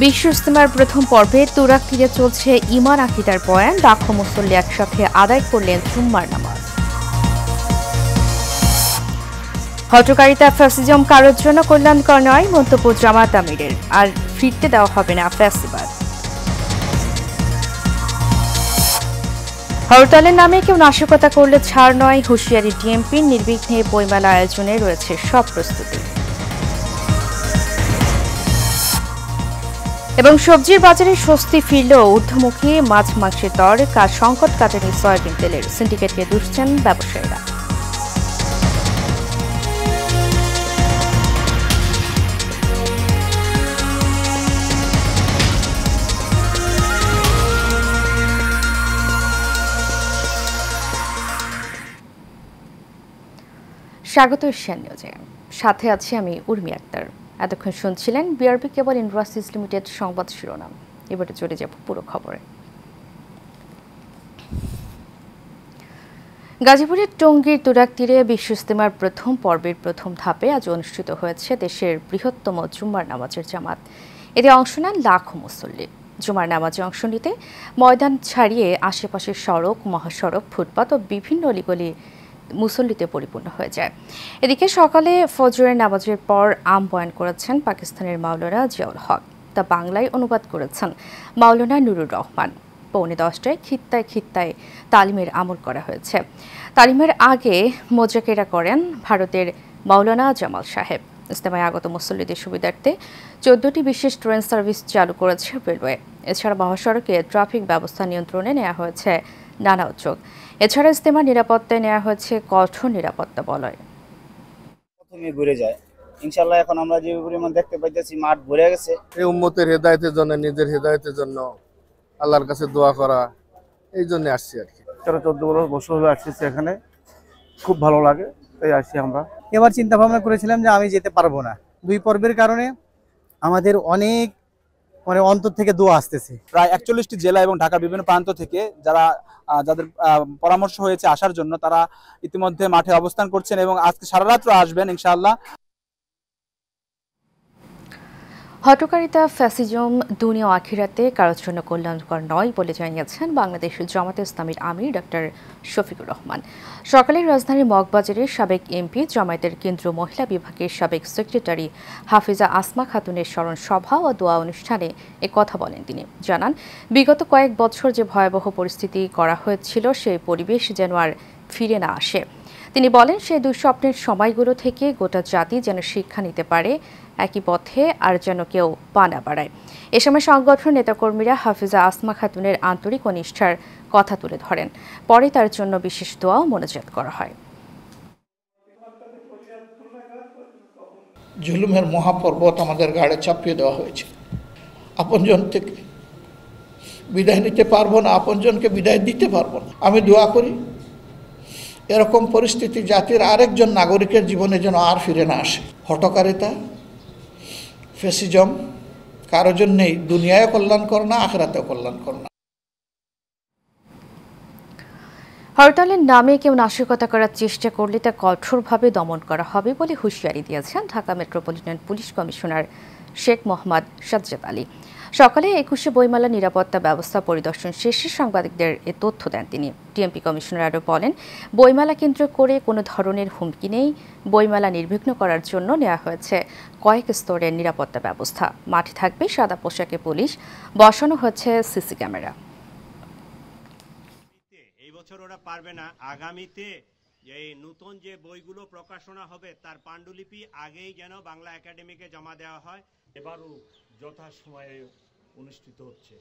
বিশ্ব ইজতেমার প্রথম পর্বে তুরাগ তীরে চলছে ইমান আকিদার বয়ান। লাখো মুসল্লি একসাথে আদায় করলেন জুম্মার নামাজ। হটকারিতা ফ্যাসিজম কারোর জন্য কল্যাণকর নয়, মন্তব্য জামাত আমিরের। আর ফিরতে দেওয়া হবে না ফ্যাসিবাদ। হরতালের নামে কেউ নাশকতা করলে ছাড় নয়, হুঁশিয়ারি ডিএমপির। নির্বিঘ্নে বইমেলা আয়োজনে রয়েছে সব প্রস্তুতি। এবং সবজির বাজারে স্বস্তি ফিরল, ঊর্ধ্বমুখী মাছ মাংসের দর। সংকট কাটেনি সয়াবিন তেলের, সিন্ডিকেটকে দুষছেন ব্যবসায়ীরা। স্বাগত এশিয়ান নিউজে, সাথে আছি আমি উর্মি আক্তার। এতক্ষণ শুনছিলেন বিআরবি কেবল ইন্ডাস্ট্রিজ লিমিটেড সংবাদ শিরোনাম। এবারে চলে যাব পুরো খবরে। গাজীপুরের টঙ্গীর তুরাগ তীরে বিশ্ব ইজতেমার প্রথম পর্বের প্রথম ধাপে আজ অনুষ্ঠিত হয়েছে দেশের বৃহত্তম জুম্মার নামাজের জামাত। এতে অংশ নেন লাখো মুসল্লি। জুমার নামাজে অংশ নিতে ময়দান ছাড়িয়ে আশেপাশের সড়ক, মহাসড়ক, ফুটপাত ও বিভিন্ন অলিগলি মুসল্লিতে পরিপূর্ণ হয়ে যায়। এদিকে সকালে ফজরের নামাজের পর আম বয়ান করেছেন পাকিস্তানের মাওলানা জিয়াউল হক। তা বাংলায় অনুবাদ করেছেন মাওলানা নুরুর রহমান। পৌনে 10টায় খিত্তায় খিত্তায় তালিমের আমল করা হয়েছে। তালিমের আগে মোজাকেরা করেন ভারতের মাওলানা জামাল সাহেব। ইজতেমায় আগত মুসল্লিদের সুবিধার্থে 14টি বিশেষ ট্রেন সার্ভিস চালু করেছে রেলওয়ে। এছাড়া মহাসড়কে ট্রাফিক ব্যবস্থা নিয়ন্ত্রণে নেওয়া হয়েছে নানা উদ্যোগ। এছাড়া ইজতেমার নিরাপত্তায় নেওয়া হয়েছে কঠোর নিরাপত্তা বলয়। প্রথমে ঘুরে যায় ইনশাআল্লাহ। এখন আমরা যে পরিমাণ দেখতে পাইতেছি মাঠ ভরে গেছে। এই উম্মতের হেদায়েতের জন্য, নিজের হেদায়েতের জন্য আল্লাহর কাছে দোয়া করা, এই জন্য আসছি আর কি। 14 বছর হলো আসছি এখানে, খুব ভালো লাগে, তাই আসছি আমরা। এবার চিন্তা ভাবনা করেছিলাম যে আমি যেতে পারবো না, 2 পর্বের কারণে আমাদের অনেক অন্তর থেকে দোয়া আসতেছে। প্রায় 41টি জেলা এবং ঢাকার বিভিন্ন প্রান্ত থেকে যাদের পরামর্শ হয়েছে আসার জন্য, তারা ইতিমধ্যে মাঠে অবস্থান করছেন এবং আজকে সারা রাত্র আসবেন ইনশাআল্লাহ। হটকারিতা ফ্যাসিজম দুনিয়া আখিরাতে কারোর জন্য কল্যাণকর নয় বলে জানিয়েছেন বাংলাদেশ জামাতে ইসলামীর আমির ডক্টর শফিকুর রহমান। সকালে রাজধানীর মগবাজারের সাবেক এমপি, জামায়াতের কেন্দ্রীয় মহিলা বিভাগের সাবেক সেক্রেটারি হাফিজা আসমা খাতুনের স্মরণ সভা ও দোয়া অনুষ্ঠানে কথা বলেন তিনি। জানান, বিগত কয়েক বছর যে ভয়াবহ পরিস্থিতি করা হয়েছিল, সেই পরিবেশ যেন আর ফিরে না আসে। তিনি বলেন, সেই দুঃস্বপ্নের সময়গুলো থেকে গোটা জাতি যেন শিক্ষা নিতে পারে, একই পথে আর যেন কেউ পা না বাড়ায়। এ সময় সংগঠন নেতাকর্মীরা হাফিজা আসমা খাতুনের আন্তরিক ও নিষ্ঠার কথা তুলে ধরেন। পরে তার জন্য বিশেষ দোয়া ও মোনাজাত করা হয়। জুলুমের মহাপর্বত আমাদের গাড়ে চাপিয়ে দেওয়া হয়েছে। আপনজন থেকে বিদায় নিতে পারবো না, আপনজনকে বিদায় দিতে পারবো না। আমি দোয়া করি এরকম পরিস্থিতি জাতির আরেকজন নাগরিকের জীবনে যেন আর ফিরে না আসে। হটকারিতা, ফ্যাসিজম কারো জন্যেই দুনিয়ায় কল্যাণকর না, আখিরাতেও কল্যাণকর না। হরতালের নামে কেউ নাশকতা করার চেষ্টা করলে তা কঠোরভাবে দমন করা হবে বলে হুঁশিয়ারি দিয়েছেন Dhaka metropolitan police commissioner Sheikh Mohammad Sajjad Ali. সকালে 21শে বইমেলা নিরাপত্তা ব্যবস্থা পরিদর্শন শেষে সাংবাদিকদের এ তথ্য দেন তিনি। ডিএমপি কমিশনার আরও বলেন, বইমেলা কেন্দ্র করে কোনো ধরনের হুমকি নেই। বইমেলা নির্বিঘ্ন করার জন্য নেওয়া হয়েছে কয়েক স্তরের নিরাপত্তা ব্যবস্থা। মাঠে থাকবে সাদা পোশাকে পুলিশ, বসানো হচ্ছে সিসি ক্যামেরা। এই বছর ওরা পারবে না, আগামীতে এই নতুন যে বইগুলো প্রকাশনা হবে তার পাণ্ডুলিপি আগেই যেন বাংলা একাডেমিকে জমা দেওয়া হয়। এবারও যথাসময়ে অনুষ্ঠিত হচ্ছে।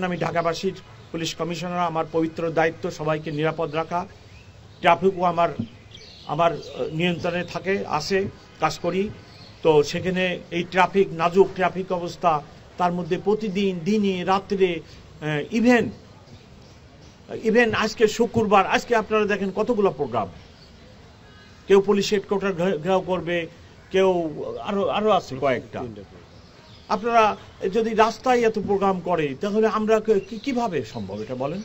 আমি ঢাকাবাসীর পুলিশ কমিশনার, আমার পবিত্র দায়িত্ব সবাইকে নিরাপদ রাখা। ট্রাফিকও আমার নিয়ন্ত্রণে থাকে, আসে, কাজ করি। তো সেখানে এই নাজুক ট্রাফিক অবস্থা, তার মধ্যে প্রতিদিন দিনে রাত্রে ইভেন আজকে শুক্রবার, আজকে আপনারা দেখেন কতগুলো প্রোগ্রাম। কেউ পুলিশ হেডকোয়ার্টার ঘেরাও করবে, কেউ আরো আছে কয়েকটা। আপনারা যদি রাস্তায় এত প্রোগ্রাম করে তাহলে আমরা কিভাবে সম্ভব এটা বলেন?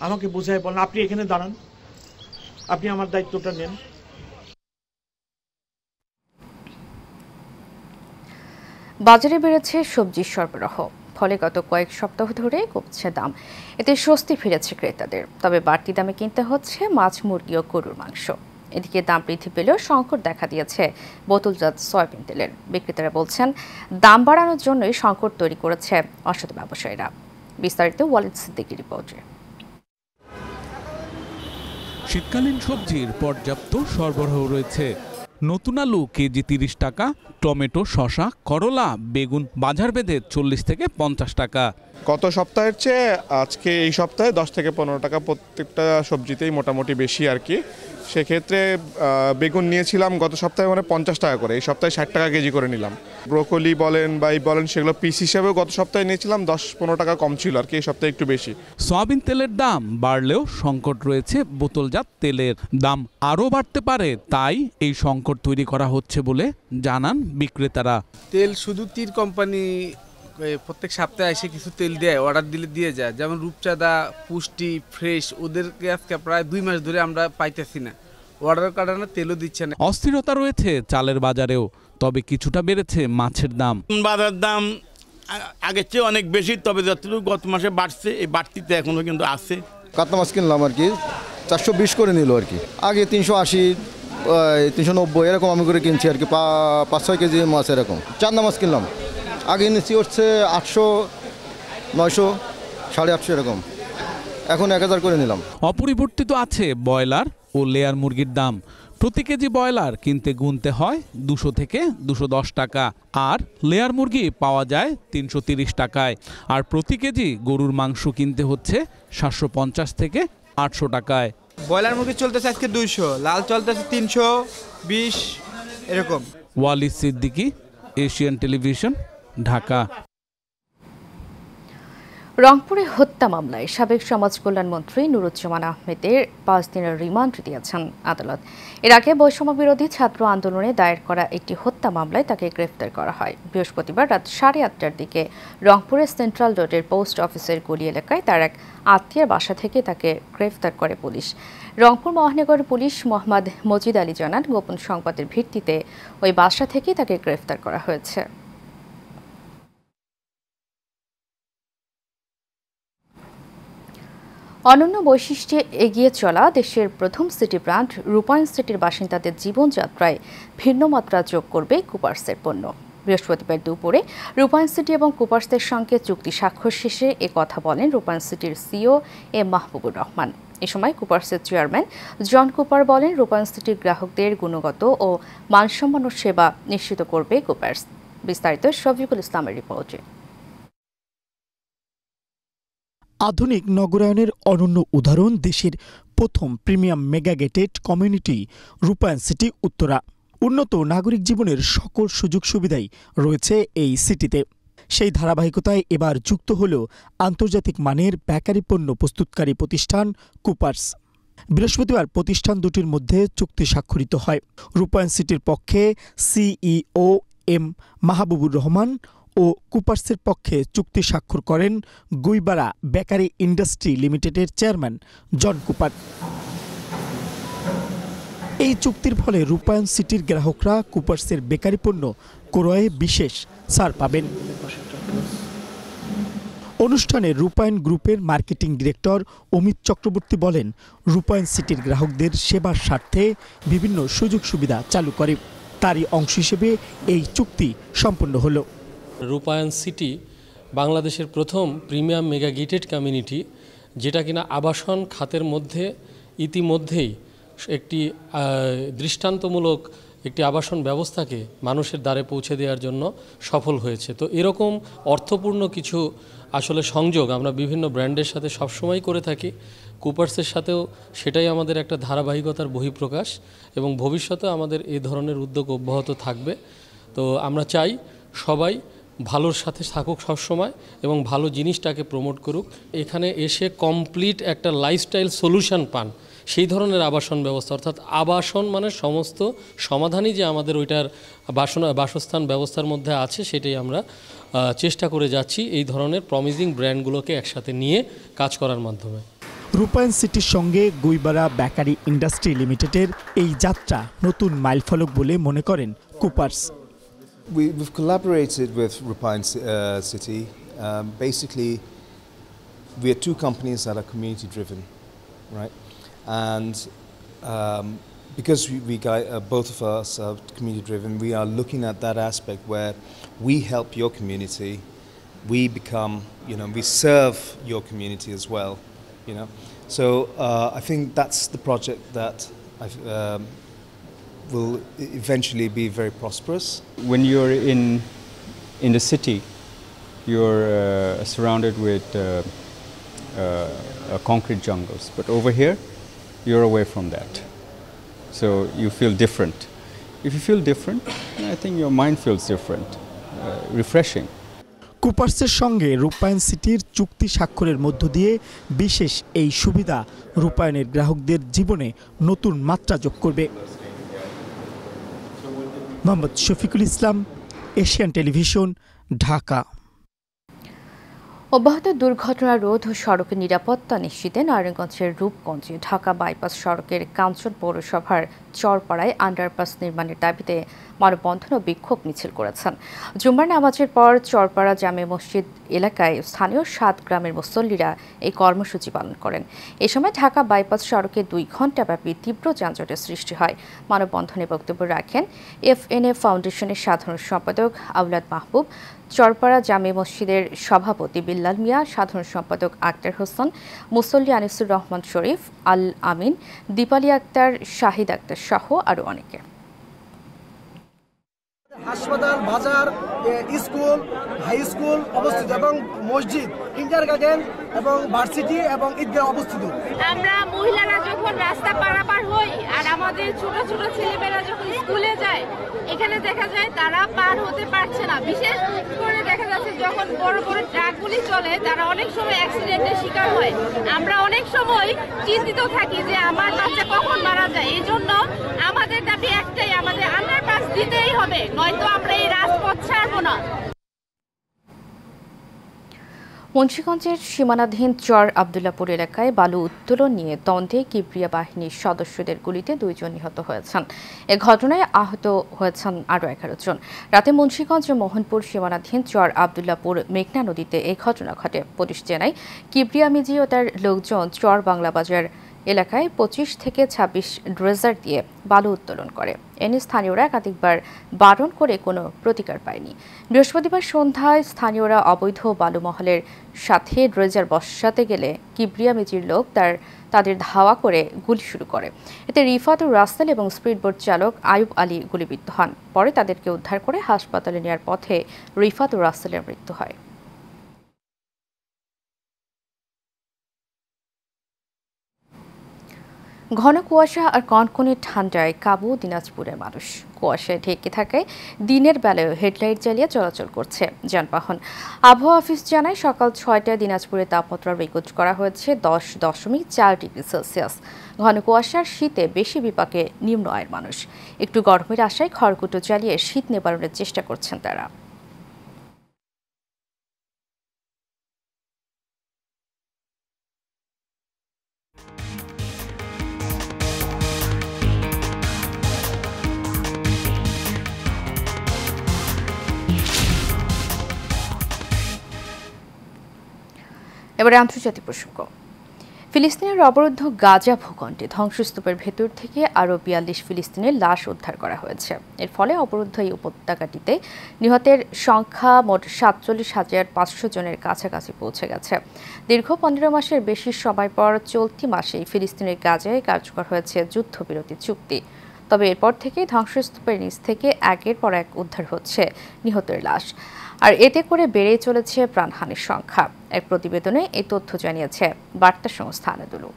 আমাকে বোঝায় বলেন। আপনি এখানে দাঁড়ান, আপনি আমার দায়িত্বটা নেন। বাজারে বেড়েছে সবজির সরবরাহ, ফলে গত কয়েক সপ্তাহ ধরে কমছে দাম। এতে স্বস্তি ফিরেছে ক্রেতাদের। তবে বাড়তি দামে কিনতে হচ্ছে মাছ, মুরগি ও গরুর মাংস। এদিকে দাম বৃদ্ধি পেলেও সংকট দেখা দিয়েছে বোতলজাত সয়াবিন তেলের। বিক্রেতারা বলছেন, দাম বাড়ানোর জন্যই সংকট তৈরি করেছে অসৎ ব্যবসায়ীরা। বিস্তারিত ওয়ালিদ সিদ্দিকীর রিপোর্টে। শীতকালীন সবজির পর্যাপ্ত সরবরাহ রয়েছে। নতুন আলু কেজি 30 টাকা, টমেটো, শসা, করলা, বেগুন বাজার বেঁধে 40 থেকে 50 টাকা। গত সপ্তাহের চেয়ে আজকে এই সপ্তাহে 10 থেকে 15 টাকা প্রত্যেকটা সবজিতেই মোটামুটি বেশি আর কি। সেক্ষেত্রে বেগুন নিয়েছিলাম গত সপ্তাহে 50 টাকা করে, এই সপ্তাহে 60 টাকা কেজি করে নিলাম। ব্রোকলি বলেন বা বলেন সেগুলো পিস হিসেবেও গত সপ্তাহে নিয়েছিলাম 10-15 টাকা কম ছিল আর কি, এই সপ্তাহে একটু বেশি। সয়াবিন তেলের দাম বাড়লেও সংকট রয়েছে বোতলজাত তেলের। দাম আরও বাড়তে পারে, তাই এই সংকট তৈরি করা হচ্ছে বলে জানান বিক্রেতারা। তেল শুধু তীর কোম্পানি প্রত্যেক সপ্তাহে এসে কিছু তেল দেয়, অর্ডার দিলে দিয়ে যায়। যেমন রূপচাঁদা, পুষ্টি, ফ্রেশ, ওদেরকে আজকে প্রায় 2 মাস ধরে আমরা পাইতেছি না, অর্ডারের কারণে তেলও দিচ্ছে না। অস্থিরতা রয়েছে চালের বাজারেও, তবে কিছুটা বেড়েছে মাছের দাম। বাজার দাম আগের চেয়ে অনেক বেশি, তবে যতটুকু গত মাসে বাড়ছে এই বাড়তিতে এখনো কিন্তু আছে। কাতলা মাছ কিনলাম আর কি 420 করে নিল আর কি। আগে 380, 390 এরকম আমি করে কিনছি আর কি, 5-6 কেজি মাছ এরকম। চান্দা মাছ কিনলাম, আগে নিচ্ছি হচ্ছে 800, 900, 850 এরকম, এখন 1000 করে নিলাম। অপরিবর্তিত আছে ব্রয়লার ও লেয়ার মুরগির দাম। প্রতি কেজি ব্রয়লার কিনতে গুনতে হয় 200 থেকে 210 টাকা, আর লেয়ার মুরগি পাওয়া যায় 330 টাকায়। আর প্রতি কেজি গরুর মাংস কিনতে হচ্ছে 750 থেকে 800 টাকায়। ব্রয়লার মুরগি চলতেছে আজকে 200, লাল চলতেছে 320 এরকম। Walid Siddiqui, Asian television, Dhaka. রংপুরে হত্যা মামলায় সাবেক সমাজ কল্যাণ মন্ত্রী নুরুজ্জামান আহমেদের 5 দিনের রিমান্ড দিয়েছেন আদালত। এর আগে বৈষম্য বিরোধী ছাত্র আন্দোলনে দায়ের করা একটি হত্যা মামলায় তাকে গ্রেফতার করা হয়। বৃহস্পতিবার রাত 8:30টার দিকে রংপুরের সেন্ট্রাল রোডের পোস্ট অফিসের গলি এলাকায় তার এক আত্মীয়ের বাসা থেকে তাকে গ্রেফতার করে পুলিশ। রংপুর মহানগর পুলিশ মোহাম্মদ মজিদ আলী জানান, গোপন সংবাদের ভিত্তিতে ওই বাসা থেকেই তাকে গ্রেফতার করা হয়েছে। অনন্য বৈশিষ্ট্যে এগিয়ে চলা দেশের প্রথম সিটি ব্র্যান্ড রূপায়ণ সিটির বাসিন্দাদের জীবনযাত্রায় ভিন্ন মাত্রা যোগ করবে কুপার্সের পণ্য। বৃহস্পতিবার দুপুরে রূপায়ণ সিটি এবং কুপার্সের সঙ্গে চুক্তি স্বাক্ষর শেষে কথা বলেন রূপায়ণ সিটির সিইও এম মাহবুবুর রহমান। এ সময় কুপার্সের চেয়ারম্যান জন কুপার বলেন, রূপায়ণ সিটির গ্রাহকদের গুণগত ও মানসম্পন্ন সেবা নিশ্চিত করবে কুপার্স। বিস্তারিত শফিকুল ইসলামের রিপোর্টে। আধুনিক নগরায়নের অনন্য উদাহরণ দেশের প্রথম প্রিমিয়াম মেগা গেটেড কমিউনিটি রূপায়ণ সিটি উত্তরা। উন্নত নাগরিক জীবনের সকল সুযোগ সুবিধাই রয়েছে এই সিটিতে। সেই ধারাবাহিকতায় এবার যুক্ত হল আন্তর্জাতিক মানের বেকারি পণ্য প্রস্তুতকারী প্রতিষ্ঠান কুপার্স। বৃহস্পতিবার প্রতিষ্ঠান দুটির মধ্যে চুক্তি স্বাক্ষরিত হয়। রূপায়ণ সিটির পক্ষে সিইও এম মাহবুবুর রহমান ও কুপার্সের পক্ষে চুক্তি স্বাক্ষর করেন গুইবারা বেকারি ইন্ডাস্ট্রি লিমিটেডের চেয়ারম্যান জন কুপার। এই চুক্তির ফলে রূপায়ণ সিটির গ্রাহকরা কুপার্সের বেকারি পণ্য ক্রয়ে বিশেষ ছাড় পাবেন। অনুষ্ঠানে রূপায়ণ গ্রুপের মার্কেটিং ডিরেক্টর অমিত চক্রবর্তী বলেন, রূপায়ণ সিটির গ্রাহকদের সেবার স্বার্থে বিভিন্ন সুযোগ সুবিধা চালু করে। তারই অংশ হিসেবে এই চুক্তি সম্পন্ন হলো। রূপায়ণ সিটি বাংলাদেশের প্রথম প্রিমিয়াম মেগা গেটেড কমিউনিটি, যেটা কিনা আবাসন খাতের মধ্যে ইতিমধ্যেই একটি দৃষ্টান্তমূলক একটি আবাসন ব্যবস্থাকে মানুষের দ্বারে পৌঁছে দেওয়ার জন্য সফল হয়েছে। তো এরকম অর্থপূর্ণ কিছু আসলে সংযোগ আমরা বিভিন্ন ব্র্যান্ডের সাথে সবসময় করে থাকি। কুপার্সের সাথেও সেটাই আমাদের একটা ধারাবাহিকতার বহিঃপ্রকাশ, এবং ভবিষ্যতে আমাদের এই ধরনের উদ্যোগ অব্যাহত থাকবে। তো আমরা চাই সবাই ভালোর সাথে থাকুক সবসময় এবং ভালো জিনিসটাকে প্রমোট করুক। এখানে এসে কমপ্লিট একটা লাইফস্টাইল সলিউশন পান, সেই ধরনের আবাসন ব্যবস্থা, অর্থাৎ আবাসন মানে সমস্ত সমাধানই যে আমাদের ওইটার বাসস্থান ব্যবস্থার মধ্যে আছে, সেটাই আমরা চেষ্টা করে যাচ্ছি এই ধরনের প্রমিজিং ব্র্যান্ডগুলোকে একসাথে নিয়ে কাজ করার মাধ্যমে। রূপায়ণ সিটির সঙ্গে গুইবারা বেকারি ইন্ডাস্ট্রি লিমিটেডের এই যাত্রা নতুন মাইলফলক বলে মনে করেন Cooper's. We've collaborated with Rupine City. Basically, we are two companies that are community driven, right? And because both of us are community driven, we are looking at that aspect where we help your community, we become, we serve your community as well, So I think that's the project that will eventually be very prosperous. When you're in the city, you're surrounded with concrete jungles, but over here, you're away from that. So you feel different. If you feel different, I think your mind feels different, refreshing. কুপার্সের সঙ্গে রূপায়ণ সিটির চুক্তি স্বাক্ষরের মধ্য দিয়ে বিশেষ এই সুবিধা রূপায়ণের গ্রাহকদের জীবনে নতুন মাত্রা যোগ করবে। Mohammad Shafiqul Islam, Asian television, Dhaka. অব্যাহত দুর্ঘটনা রোধ ও সড়কের নিরাপত্তা নিশ্চিতে নারায়ণগঞ্জের রূপগঞ্জে ঢাকা বাইপাস সড়কের কাঞ্চন পৌরসভার চরপাড়ায় আন্ডারপাস নির্মাণের দাবিতে মানববন্ধন ও বিক্ষোভ মিছিল করেছেন। জুম্মার নামাজের পর চরপাড়া জামে মসজিদ এলাকায় স্থানীয় 7 গ্রামের মুসল্লিরা এই কর্মসূচি পালন করেন। এ সময় ঢাকা বাইপাস সড়কে 2 ঘণ্টাব্যাপী তীব্র যানজটের সৃষ্টি হয়। মানববন্ধনে বক্তব্য রাখেন এফএনএ ফাউন্ডেশনের সাধারণ সম্পাদক আওলাদ মাহবুব, চরপাড়া জামে মসজিদের সভাপতি বিল্লাল মিয়া, সাধারণ সম্পাদক আক্তার হোসেন, মুসল্লি আনিসুর রহমান শরীফ, আল আমিন, দীপালি আক্তার, শাহিদ আক্তার সহ আরও অনেকে। হাসপাতাল, বাজার, স্কুল, হাই স্কুল অবস্থিত এবং মসজিদ, কিন্ডারগার্টেন এবং ভার্সিটি এবং ঈদগাহ অবস্থিত। আমরা মহিলারা যখন রাস্তা পারাপার হই আর আমাদের ছোট ছোট ছেলেমেয়েরা যখন স্কুলে যায়, এখানে দেখা যায় তারা পার হতে পারছে না। বিশেষ করে দেখা যাচ্ছে যখন বড় বড় ট্রাকগুলি চলে, তারা অনেক সময় অ্যাক্সিডেন্টের শিকার হয়। আমরা অনেক সময় চিন্তিত থাকি যে আমার বাচ্চা কখন মারা যায়। এই জন্য আমাদের দাবি একটাই, আমাদের আন্ডারপাস দিতেই হবে, নয়তো আমরা এই রাজপথ ছাড়বো না। মুন্সিগঞ্জের সীমানাধীন চর আবদুল্লাপুর এলাকায় বালু উত্তোলন নিয়ে দ্বন্দ্বে কিবরিয়া বাহিনীর সদস্যদের গুলিতে 2 জন নিহত হয়েছেন। এ ঘটনায় আহত হয়েছেন আরও 11 জন। রাতে মুন্সিগঞ্জ ও মোহনপুর সীমানাধীন চর আবদুল্লাপুর মেঘনা নদীতে এই ঘটনা ঘটে। পুলিশ জানায় কিবরিয়া মিজি ও তার লোকজন চর বাংলা বাজার এলাকায় 25 থেকে 26 ড্রেজার দিয়ে বালু উত্তোলন করে। এনে স্থানীয়রা একাধিকবার বারণ করে কোনো প্রতিকার পায়নি। বৃহস্পতিবার সন্ধ্যায় স্থানীয়রা অবৈধ বালু মহলের সাথে ড্রেজার বসাতে গেলে কিবরিয়া মিজির লোক তাদের ধাওয়া করে গুলি শুরু করে। এতে রিফাতুর রাসেল এবং স্পিডবোট চালক আয়ুব আলী গুলিবিদ্ধ হন। পরে তাদেরকে উদ্ধার করে হাসপাতালে নেওয়ার পথে রিফাতুর রাসেলের মৃত্যু হয়। ঘন কুয়াশা আর কনকনে ঠান্ডায় কাবু দিনাজপুরের মানুষ। কুয়াশায় ঢেকে থাকায় দিনের বেলায় হেডলাইট জ্বালিয়ে চলাচল করছে যানবাহন। আবহাওয়া অফিস জানায় সকাল 6টায় দিনাজপুরের তাপমাত্রা রেকর্ড করা হয়েছে 10.4 ডিগ্রি সেলসিয়াস। ঘন কুয়াশার শীতে বেশি বিপাকে নিম্ন আয়ের মানুষ। একটু গরমের আশায় খড়কুটো জ্বালিয়ে শীত নিবারণের চেষ্টা করছেন তারা। এবারে আন্তর্জাতিক প্রসঙ্গ। ফিলিস্তিনের অবরুদ্ধ গাজা ভূখণ্ডে ধ্বংসস্তূপের ভেতর থেকে আরও 42 ফিলিস্তিনের লাশ উদ্ধার করা হয়েছে। এর ফলে অবরুদ্ধ এই উপত্যকাটিতে নিহতের সংখ্যা মোট 47,500 জনের কাছাকাছি পৌঁছে গেছে। দীর্ঘ 15 মাসের বেশি সময় পর চলতি মাসেই ফিলিস্তিনের গাজায় কার্যকর হয়েছে যুদ্ধবিরতি চুক্তি। তবে এরপর থেকে ধ্বংসস্তূপের নিচ থেকে একের পর এক উদ্ধার হচ্ছে নিহতের লাশ, আর এতে করে বেড়েই চলেছে প্রাণহানির সংখ্যা। এক প্রতিবেদনে এই তথ্য জানিয়েছে বার্তা সংস্থা আনাদুলু।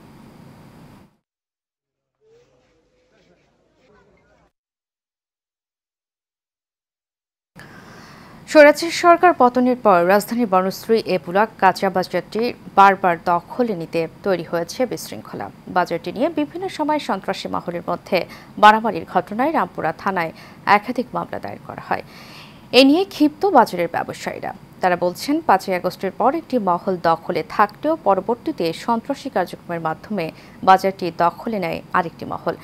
স্বৈরাচার সরকার পতনের পর রাজধানীর বনশ্রী এপুলাক কাঁচা বাজারটি বারবার দখলে নিতে তৈরি হয়েছে বিশৃঙ্খলা। বাজারটি নিয়ে বিভিন্ন সময় সন্ত্রাসী মহলের মধ্যে মারামারির ঘটনায় রামপুরা থানায় একাধিক মামলা দায়ের করা হয়। এ নিয়ে ক্ষিপ্ত বাজারের ব্যবসায়ীরা। তারা বলছেন 5ই আগস্টের পর একটি মহল দখলে থাকলেও পরবর্তীতে সন্ত্রাসী কার্যক্রমের মাধ্যমে বাজারটি দখলে নেয় আরেকটি মহল।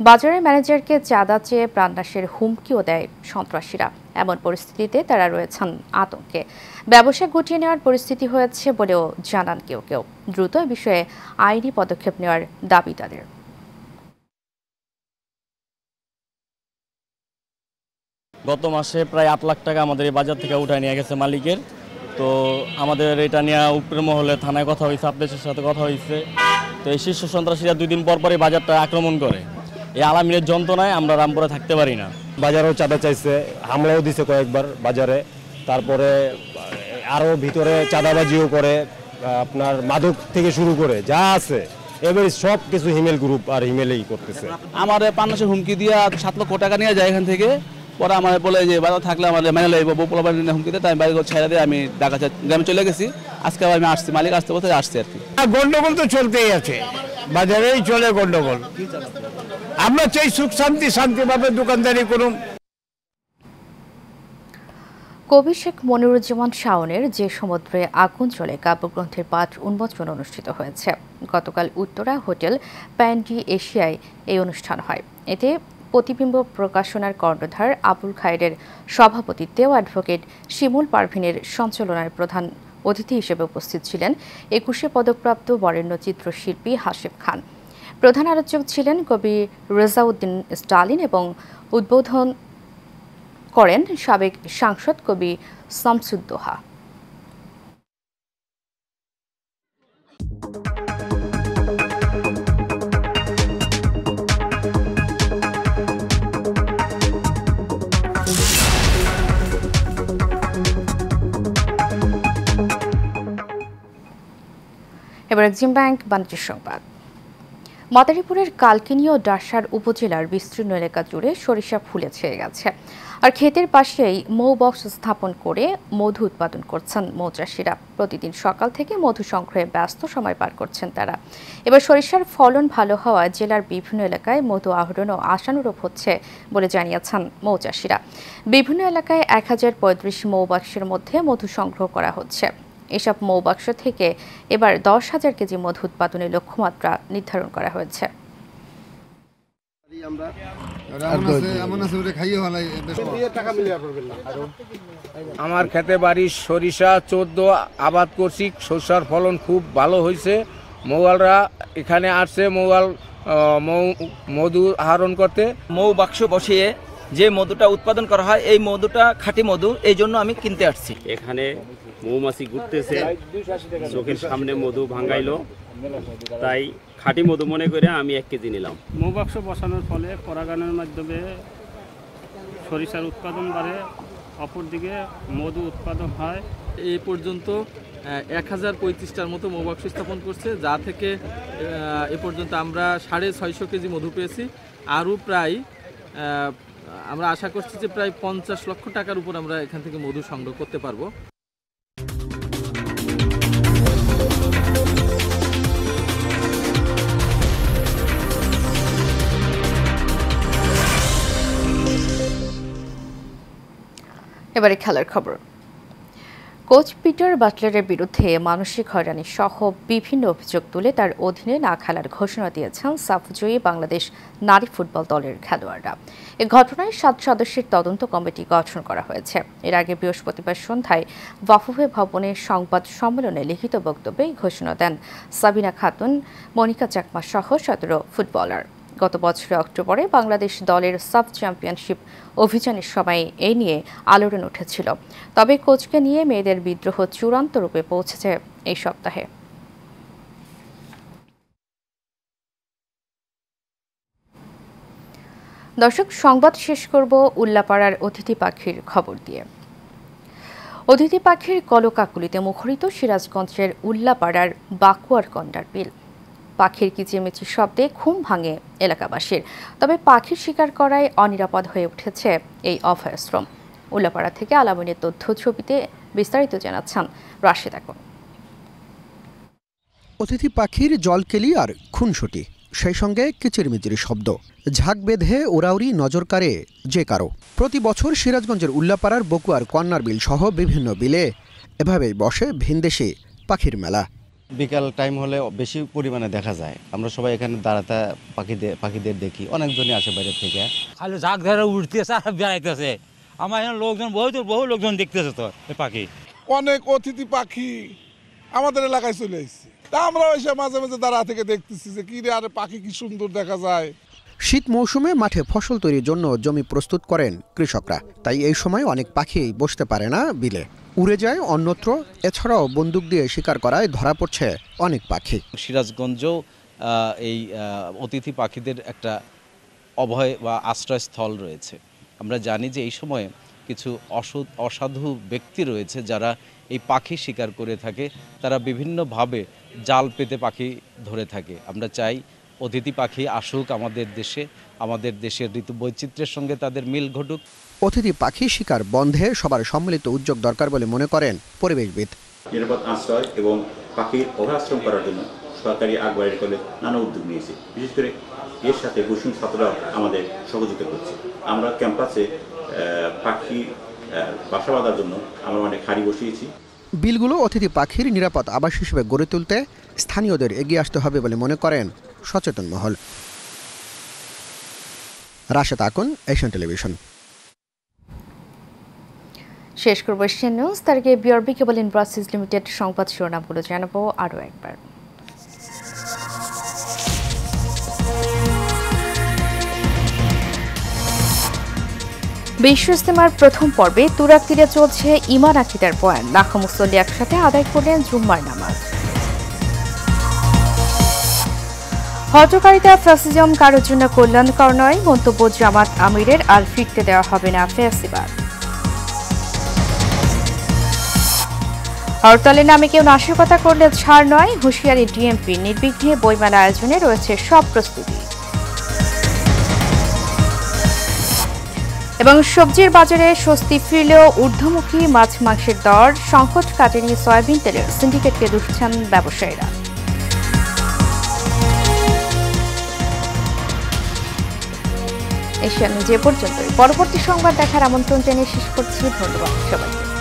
বাজারের ম্যানেজারকে চাঁদা চেয়ে প্রাণনাশের হুমকিও দেয় সন্ত্রাসীরা। এমন পরিস্থিতিতে তারা রয়েছেন আতঙ্কে। ব্যবসা গুটিয়ে নেওয়ার পরিস্থিতি হয়েছে বলেও জানান কেউ কেউ। দ্রুত এ বিষয়ে আইনি পদক্ষেপ নেওয়ার দাবি তাদের। গত মাসে প্রায় 8 লাখ টাকা আমাদের এই বাজার থেকে উঠায় নিয়ে গেছে মালিকের। তো আমাদের এটা নিয়ে উপরের মহলে থানায় কথা হয়েছে, আপনাদের সাথে কথা হয়েছে। তো এই শীর্ষ সন্ত্রাসীরা 2 দিন পর পরই বাজারটা আক্রমণ করে। এই আলামিনের যন্ত্রণায় আমরা রামপুরে থাকতে পারি না। বাজারেও চাঁদা চাইছে, হামলাও দিছে কয়েকবার বাজারে, তারপরে আরও ভিতরে চাঁদাবাজিও করে, আপনার মাদক থেকে শুরু করে যা আছে এবারে সব কিছু হিমেল গ্রুপ আর হিমেলেই করতেছে। আমাদের পান্নাসের হুমকি দিয়ে 7 লক্ষ টাকা নিয়ে যায় এখান থেকে। পরে আমার বলে যে বাজার থাকলে আমাদের মেনে লাগবে, পোলাবার হুমকিতে তাই বাড়ি ছেড়ে দিয়ে আমি ঢাকা গ্রামে চলে গেছি। আজকে আমি আসছি, মালিক আসতে বলতে আসছি আর কি। গন্ডগোল তো চলতেই আছে, বাজারেই চলে গন্ডগোল। আমরা চাই সুখ শান্তিভাবে দোকানদারি করুন। কবি শেখ মনিরুজ্জামান শাওনের যে সমুদ্রে আগুন চলে কাব্যগ্রন্থের পাঠ উন্মোচন অনুষ্ঠিত হয়েছে। গতকাল উত্তরা হোটেল প্যান্ডি এশিয়ায় এই অনুষ্ঠান হয়। এতে প্রতিবিম্ব প্রকাশনার কর্ণধার আবুল খায়েরের সভাপতিত্বে ও অ্যাডভোকেট শিমুল পারভিনের সঞ্চালনায় প্রধান অতিথি হিসেবে উপস্থিত ছিলেন 21শে পদকপ্রাপ্ত বরেণ্য চিত্রশিল্পী হাশেম খান। প্রধান আলোচক ছিলেন কবি রেজাউদ্দিন স্টালিন এবং উদ্বোধন করেন সাবেক সাংসদ কবি শামসুদ্দোহা। এবার এক্সিম ব্যাংক বাণিজ্য সংবাদ। মাদারীপুরের কালকিনি ও ডাসার উপজেলার বিস্তীর্ণ এলাকা জুড়ে সরিষা ফুলে ছেয়ে গেছে। আর ক্ষেতের পাশেই মৌ বক্স স্থাপন করে মধু উৎপাদন করছেন মৌচাষীরা। প্রতিদিন সকাল থেকে মধু সংগ্রহে ব্যস্ত সময় পার করছেন তারা। এবার সরিষার ফলন ভালো হওয়ায় জেলার বিভিন্ন এলাকায় মধু আহরণও আশানুরূপ হচ্ছে বলে জানিয়েছেন মৌচাষীরা। বিভিন্ন এলাকায় 1035 মৌবাক্সের মধ্যে মধু সংগ্রহ করা হচ্ছে। এসব মৌবাক্স থেকে এবার 10,000 কেজি মধু উৎপাদনের লক্ষ্যমাত্রা নির্ধারণ করা হয়েছে। আমার খেতে বাড়ির সরিষা 14 আবাদ করছি, সরিষার ফলন খুব ভালো হয়েছে। মৌয়ালরা এখানে আসছে মধু আহরণ করতে। মৌ বাক্স বসিয়ে যে মধুটা উৎপাদন করা হয় এই মধুটা খাঁটি মধু, এই জন্য আমি কিনতে আসছি। এখানে মৌমাছি ঘুরতেছে, চোখের সামনে মধু ভাঙাইলো, তাই খাঁটি মধু মনে করে আমি 1 কেজি নিলাম। মৌবাক্স বসানোর ফলে পরাগায়নের মাধ্যমে সরিষার উৎপাদন বাড়ে, অপরদিকে মধু উৎপাদন হয়। এই পর্যন্ত 1035টার মতো মৌবাক্স স্থাপন করছে, যা থেকে এ পর্যন্ত আমরা 650 কেজি মধু পেয়েছি। আরও প্রায় আমরা আশা করছি যে প্রায় 50 লক্ষ টাকার উপর আমরা এখান থেকে মধু সংগ্রহ করতে পারবো। এবারে খেলার খবর। কোচ পিটার বাটলারের বিরুদ্ধে মানসিক হয়রানি সহ বিভিন্ন অভিযোগ তুলে তার অধীনে না খেলার ঘোষণা দিয়েছেন সাফজয়ী বাংলাদেশ নারী ফুটবল দলের খেলোয়াড়রা। এ ঘটনায় 7 সদস্যের তদন্ত কমিটি গঠন করা হয়েছে। এর আগে বৃহস্পতিবার সন্ধ্যায় ওয়াফুফে ভবনের সংবাদ সম্মেলনে লিখিত বক্তব্যে ঘোষণা দেন সাবিনা খাতুন, মনিকা চাকমা সহ 17 ফুটবলার। গত বছরের অক্টোবরে বাংলাদেশ দলের সাব চ্যাম্পিয়নশিপ অভিযানের সময় এই নিয়ে আলোড়ন উঠেছিল। তবে কোচকে নিয়ে মেয়েদের বিদ্রোহ চূড়ান্ত রূপে পৌঁছেছে এই সপ্তাহে। দর্শক, সংবাদ শেষ করব উল্লাপাড়ার অতিথি পাখির খবর দিয়ে। অতিথি পাখির কলকাকুলিতে মুখরিত সিরাজগঞ্জের উল্লাপাড়ার বাকুয়ার কন্ডার বিল। পাখির কিচিরমিচির শব্দে ঘুম ভাঙে এলাকাবাসীর। তবে পাখির শিকার করায় অনিরাপদ হয়ে উঠেছে এই অভয়াশ্রম। উল্লাপাড়া থেকে আলামিনের তথ্য ছবিতে বিস্তারিত জানাচ্ছেন রাশেদ আকন। অতিথি পাখির জলকেলি আর খুনসুটি, সেই সঙ্গে কিচিরমিচির শব্দ, ঝাঁক বেঁধে ওরাউরি নজর কাড়ে যে কারো। প্রতি বছর সিরাজগঞ্জের উল্লাপাড়ার বকুয়ার কন্যার বিল সহ বিভিন্ন বিলে এভাবেই বসে ভিনদেশি পাখির মেলা। বিকাল টাইম হলে বেশি পরিমাণে দেখা যায়। আমরা সবাই এখানে দাঁড়াতে পাখিদের দেখি, অনেকজনই আসে বাইরে থেকে। খালি ঝাঁক ধরে উঠতেছে আর বেড়াইতেছে। আমার এখানে লোকজন বহু লোকজন দেখতেছে তো এই পাখি। অনেক অতিথি পাখি আমাদের এলাকায় চলে আসছে, তা আমরা এসে মাঝে মাঝে দাঁড়া থেকে দেখতেছি যে কি রে আরে পাখি কি সুন্দর দেখা যায়। শীত মৌসুমে মাঠে ফসল তৈরির জন্য জমি প্রস্তুত করেন কৃষকরা, তাই এই সময় অনেক পাখি বসতে পারে না বিলে, উড়ে যায় অন্যত্র। এছাড়াও বন্দুক দিয়ে শিকার করায় ধরা পড়ছে অনেক পাখি। সিরাজগঞ্জেও এই অতিথি পাখিদের একটা অভয় বা আশ্রয়স্থল রয়েছে। আমরা জানি যে এই সময়ে কিছু অসাধু ব্যক্তি রয়েছে যারা এই পাখি শিকার করে থাকে, তারা বিভিন্নভাবে জাল পেতে পাখি ধরে থাকে। আমরা চাই অতিথি পাখি আসুক আমাদের দেশের ঋতু বৈচিত্র্যের সঙ্গে তাদের মিল ঘটুক। অতিথি পাখি শিকার বন্ধে সবার সম্মিলিত উদ্যোগ দরকার বলে মনে করেন পরিবেশবিদ। নিরাপদ আশ্রয় এবং পাখির অভয়াশ্রম করার জন্য সরকারি আগবাড়ির ফলে নানা উদ্যোগ নিয়েছে। বিশেষ করে এর সাথে বৈষ্ণব ছাত্ররাও আমাদের সহযোগিতা করছে। আমরা ক্যাম্পাসে পাখি বাসা বাঁধার জন্য আমরা অনেক হাড়ি বসিয়েছি। বিলগুলো অতিথি পাখির নিরাপদ আবাস হিসেবে গড়ে তুলতে স্থানীয়দের এগিয়ে আসতে হবে বলে মনে করেন সচেতন মহল। Rashed Akun, Asian television. শেষ করব এশিয়ান নিউজ। তার আগে বিআরবি কেবল ইন্ডাস্ট্রিজ লিমিটেড সংবাদ শিরোনামগুলো জানাবো আরও একবার। বিশ্ব ইজতেমার প্রথম পর্বে তুরাগ তীরে চলছে ইমান আকিদার বয়ান। লাখো মুসল্লি একসাথে আদায় করলেন জুম্মার নামাজ। হজকারীরা ফ্যাসিজম কারোর জন্য কল্যাণকর নয়, মন্তব্য জামাত আমিরের। আর ফিরতে দেওয়া হবে না ফ্যাসিবাদ। হরতালের নামে কেউ নাশকতা করলে ছাড় নয়, হুঁশিয়ারি ডিএমপি। নির্বিঘ্নে বইমেলা আয়োজনে রয়েছে সব প্রস্তুতি। এবং সবজির বাজারে স্বস্তি ফিরলেও ঊর্ধ্বমুখী মাছ মাংসের দর। সংকট কাটেনি সয়াবিন তেলের, সিন্ডিকেটকে দুষছেন ব্যবসায়ীরা। এশিয়ান নিউজ এ পর্যন্তই। পরবর্তী সংবাদ দেখার আমন্ত্রণ জানিয়ে শেষ করছি। ধন্যবাদ সবাইকে।